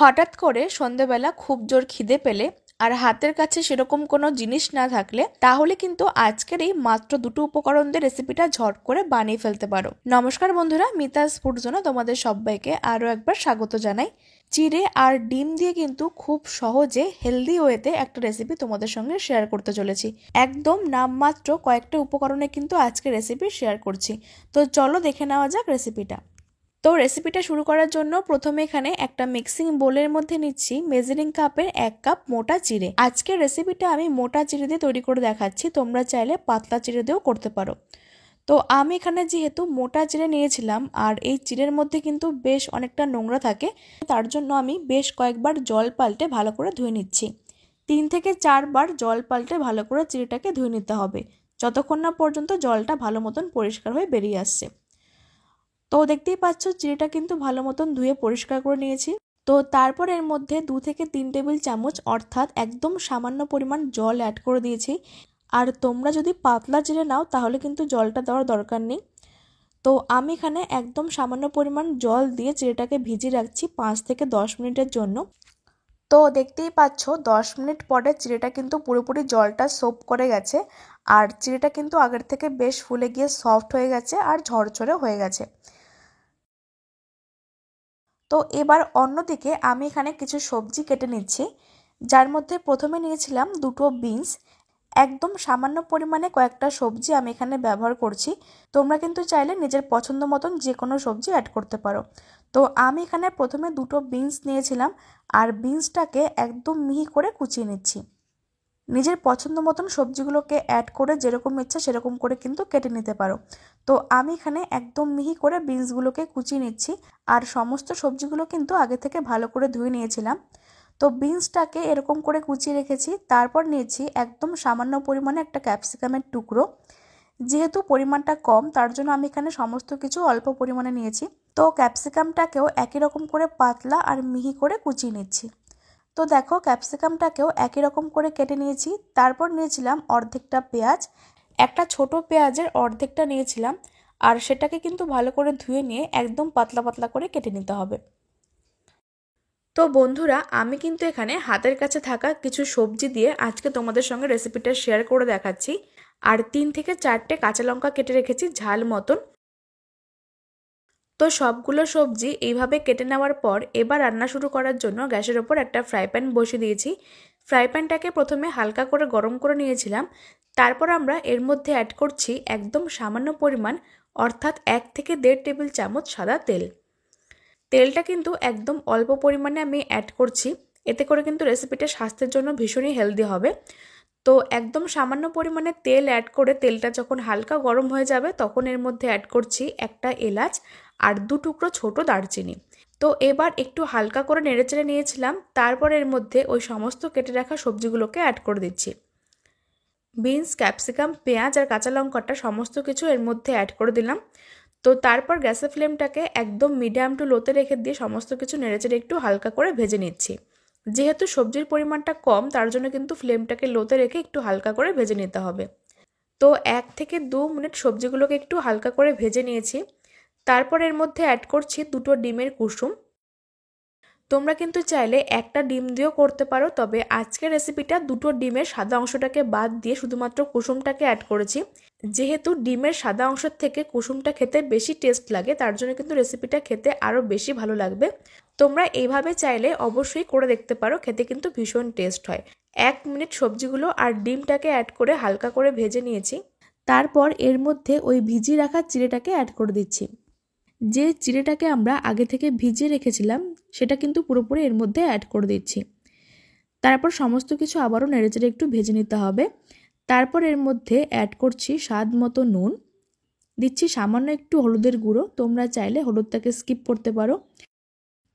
হঠাৎ করে সন্ধেবেলা খুব জোর খিদে পেলে আর হাতের কাছে সেরকম কোনো জিনিস না থাকলে তাহলে কিন্তু আজকের এই মাত্র দুটো উপকরণ দিয়ে রেসিপিটা ঝট করে বানিয়ে ফেলতে পারো। নমস্কার বন্ধুরা, মিতাস ফুড জোনে তোমাদের সবাইকে আরও একবার স্বাগত জানাই। চিড়ে আর ডিম দিয়ে কিন্তু খুব সহজে হেলদি ওয়েতে একটা রেসিপি তোমাদের সঙ্গে শেয়ার করতে চলেছি। একদম নামমাত্র কয়েকটা উপকরণে কিন্তু আজকে রেসিপি শেয়ার করছি। তো চলো দেখে নেওয়া যাক রেসিপিটা। তো রেসিপিটা শুরু করার জন্য প্রথমে এখানে একটা মিক্সিং বোলের মধ্যে নিচ্ছি মেজারিং কাপের 1 কাপ মোটা চিড়ে। আজকের রেসিপিটা আমি মোটা চিড়ে দিয়ে তৈরি করে দেখাচ্ছি, তোমরা চাইলে পাতলা চিড়ে দিয়েও করতে পারো। তো আমি এখানে যেহেতু মোটা চিড়ে নিয়েছিলাম আর এই চিড়ের মধ্যে কিন্তু বেশ অনেকটা নোংরা থাকে, তার জন্য আমি বেশ কয়েকবার জল পাল্টে ভালো করে ধুয়ে নিচ্ছি। 3 থেকে 4 বার জল পাল্টে ভালো করে চিড়েটাকে ধুয়ে নিতে হবে, যতক্ষণ না পর্যন্ত জলটা ভালো মতন পরিষ্কার হয়ে বেরিয়ে আসছে। তো দেখতেই পাচ্ছ চিড়েটা কিন্তু ভালো মতন ধুয়ে পরিষ্কার করে নিয়েছি। তো তারপর এর মধ্যে 2 থেকে 3 টেবিল চামচ অর্থাৎ একদম সামান্য পরিমাণ জল অ্যাড করে দিয়েছি। আর তোমরা যদি পাতলা চিড়ে নাও তাহলে কিন্তু জলটা দেওয়ার দরকার নেই। তো আমি এখানে একদম সামান্য পরিমাণ জল দিয়ে চিড়েটাকে ভিজিয়ে রাখছি 5 থেকে 10 মিনিটের জন্য। তো দেখতেই পাচ্ছ 10 মিনিট পরে চিড়েটা কিন্তু পুরোপুরি জলটা সোপ করে গেছে আর চিড়েটা কিন্তু আগের থেকে বেশ ফুলে গিয়ে সফট হয়ে গেছে আর ঝরঝরে হয়ে গেছে। তো এবার অন্যদিকে আমি এখানে কিছু সবজি কেটে নিচ্ছি, যার মধ্যে প্রথমে নিয়েছিলাম দুটো বিনস। একদম সামান্য পরিমাণে কয়েকটা সবজি আমি এখানে ব্যবহার করছি, তোমরা কিন্তু চাইলে নিজের পছন্দ মতন যে কোনো সবজি অ্যাড করতে পারো। তো আমি এখানে প্রথমে দুটো বিনস নিয়েছিলাম আর বিনসটাকে একদম মিহি করে কুচিয়ে নিচ্ছি। নিজের পছন্দ মতন সবজিগুলোকে অ্যাড করে যেরকম ইচ্ছা সেরকম করে কিন্তু কেটে নিতে পারো। তো আমি এখানে একদম মিহি করে বিনসগুলোকে কুচিয়ে নিচ্ছি আর সমস্ত সবজিগুলো কিন্তু আগে থেকে ভালো করে ধুয়ে নিয়েছিলাম। তো বিনসটাকে এরকম করে কুচিয়ে রেখেছি। তারপর নিয়েছি একদম সামান্য পরিমাণে একটা ক্যাপসিকামের টুকরো। যেহেতু পরিমাণটা কম তার জন্য আমি এখানে সমস্ত কিছু অল্প পরিমাণে নিয়েছি। তো ক্যাপসিকামটাকেও একই রকম করে পাতলা আর মিহি করে কুচিয়ে নিচ্ছি। তো দেখো ক্যাপসিকামটাকেও একই রকম করে কেটে নিয়েছি। তারপর নিয়েছিলাম অর্ধেকটা পেঁয়াজ, একটা ছোট পেঁয়াজের অর্ধেকটা নিয়েছিলাম আর সেটাকে কিন্তু ভালো করে ধুয়ে নিয়ে একদম পাতলা পাতলা করে কেটে নিতে হবে। তো বন্ধুরা, আমি কিন্তু এখানে হাতের কাছে থাকা কিছু সবজি দিয়ে আজকে তোমাদের সঙ্গে রেসিপিটা শেয়ার করে দেখাচ্ছি। আর 3 থেকে 4টে কাঁচা লঙ্কা কেটে রেখেছি ঝাল মতন। তো সবগুলো সবজি এইভাবে কেটে নেওয়ার পর এবার রান্না শুরু করার জন্য গ্যাসের ওপর একটা ফ্রাই প্যান বসিয়ে দিয়েছি। ফ্রাই প্যানটাকে প্রথমে হালকা করে গরম করে নিয়েছিলাম। তারপর আমরা এর মধ্যে অ্যাড করছি একদম সামান্য পরিমাণ অর্থাৎ 1 থেকে 1.5 টেবিল চামচ সাদা তেল। তেলটা কিন্তু একদম অল্প পরিমাণে আমি অ্যাড করছি, এতে করে কিন্তু রেসিপিটা স্বাস্থ্যের জন্য ভীষণই হেলদি হবে। তো একদম সামান্য পরিমাণে তেল অ্যাড করে তেলটা যখন হালকা গরম হয়ে যাবে তখন এর মধ্যে অ্যাড করছি একটা এলাচ আর 2 টুকরো ছোট দারচিনি। তো এবার একটু হালকা করে নেড়েচেড়ে নিয়েছিলাম। তারপর এর মধ্যে ওই সমস্ত কেটে রাখা সবজিগুলোকে অ্যাড করে দিচ্ছি। বিনস, ক্যাপসিকাম, পেঁয়াজ আর কাঁচা লঙ্কাটা সমস্ত কিছু এর মধ্যে অ্যাড করে দিলাম। তো তারপর গ্যাসের ফ্লেমটাকে একদম মিডিয়াম টু লোতে রেখে দিয়ে সমস্ত কিছু নেড়েচেড়ে একটু হালকা করে ভেজে নিচ্ছি। যেহেতু সবজির পরিমাণটা কম তার জন্য কিন্তু ফ্লেমটাকে লোতে রেখে একটু হালকা করে ভেজে নিতে হবে। তো 1 থেকে 2 মিনিট সবজিগুলোকে একটু হালকা করে ভেজে নিয়েছি। তারপর এর মধ্যে অ্যাড করছি দুটো ডিমের কুসুম। তোমরা কিন্তু চাইলে একটা ডিম দিয়েও করতে পারো, তবে আজকের রেসিপিটা দুটো ডিমের সাদা অংশটাকে বাদ দিয়ে শুধুমাত্র কুসুমটাকে অ্যাড করেছি। যেহেতু ডিমের সাদা অংশের থেকে কুসুমটা খেতে বেশি টেস্ট লাগে তার জন্য কিন্তু রেসিপিটা খেতে আরও বেশি ভালো লাগবে। তোমরা এইভাবে চাইলে অবশ্যই করে দেখতে পারো, খেতে কিন্তু ভীষণ টেস্ট হয়। 1 মিনিট সবজিগুলো আর ডিমটাকে অ্যাড করে হালকা করে ভেজে নিয়েছি। তারপর এর মধ্যে ওই ভিজিয়ে রাখা চিড়েটাকে অ্যাড করে দিচ্ছি। যে চিড়েটাকে আমরা আগে থেকে ভিজিয়ে রেখেছিলাম সেটা কিন্তু পুরোপুরি এর মধ্যে অ্যাড করে দিচ্ছি। তারপর সমস্ত কিছু আবারও নেড়েচেড়ে একটু ভেজে নিতে হবে। তারপর এর মধ্যে অ্যাড করছি স্বাদ মতো নুন, দিচ্ছি সামান্য একটু হলুদের গুঁড়ো, তোমরা চাইলে হলুদটাকে স্কিপ করতে পারো।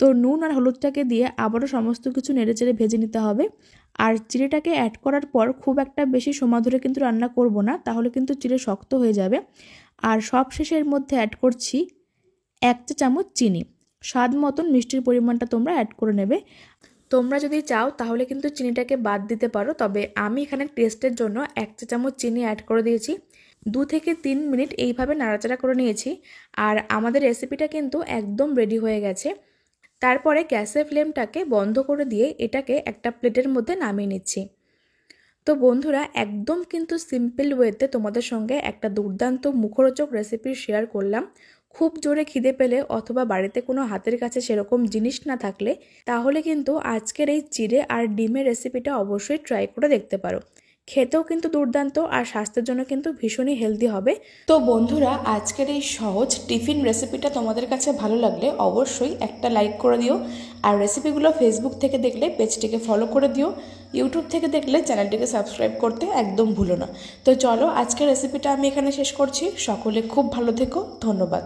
তো নুন আর হলুদটাকে দিয়ে আবারও সমস্ত কিছু নেড়েচেড়ে ভেজে নিতে হবে। আর চিড়েটাকে অ্যাড করার পর খুব একটা বেশি সময় ধরে কিন্তু রান্না করব না, তাহলে কিন্তু চিড়ে শক্ত হয়ে যাবে। আর সব শেষে এর মধ্যে অ্যাড করছি 1 চা চামচ চিনি। স্বাদ মতন মিষ্টির পরিমাণটা তোমরা অ্যাড করে নেবে। তোমরা যদি চাও তাহলে কিন্তু চিনিটাকে বাদ দিতে পারো, তবে আমি এখানে টেস্টের জন্য 1 চা চামচ চিনি অ্যাড করে দিয়েছি। 2 থেকে 3 মিনিট এইভাবে নাড়াচাড়া করে নিয়েছি আর আমাদের রেসিপিটা কিন্তু একদম রেডি হয়ে গেছে। তারপরে গ্যাসের ফ্লেমটাকে বন্ধ করে দিয়ে এটাকে একটা প্লেটের মধ্যে নামিয়ে নিচ্ছি। তো বন্ধুরা, একদম কিন্তু সিম্পল ওয়েতে তোমাদের সঙ্গে একটা দুর্দান্ত মুখরোচক রেসিপি শেয়ার করলাম। খুব জোরে খিদে পেলে অথবা বাড়িতে কোনো হাতের কাছে সেরকম জিনিস না থাকলে তাহলে কিন্তু আজকের এই চিড়ে আর ডিমের রেসিপিটা অবশ্যই ট্রাই করে দেখতে পারো। খেতেও কিন্তু দুর্দান্ত আর স্বাস্থ্যের জন্য কিন্তু ভীষণই হেলদি হবে। তো বন্ধুরা, আজকের এই সহজ টিফিন রেসিপিটা তোমাদের কাছে ভালো লাগলে অবশ্যই একটা লাইক করে দিও। আর রেসিপিগুলো ফেসবুক থেকে দেখলে পেজটিকে ফলো করে দিও, ইউটিউব থেকে দেখলে চ্যানেলটিকে সাবস্ক্রাইব করতে একদম ভুলো না। তো চলো, আজকের রেসিপিটা আমি এখানে শেষ করছি। সকলে খুব ভালো থেকো, ধন্যবাদ।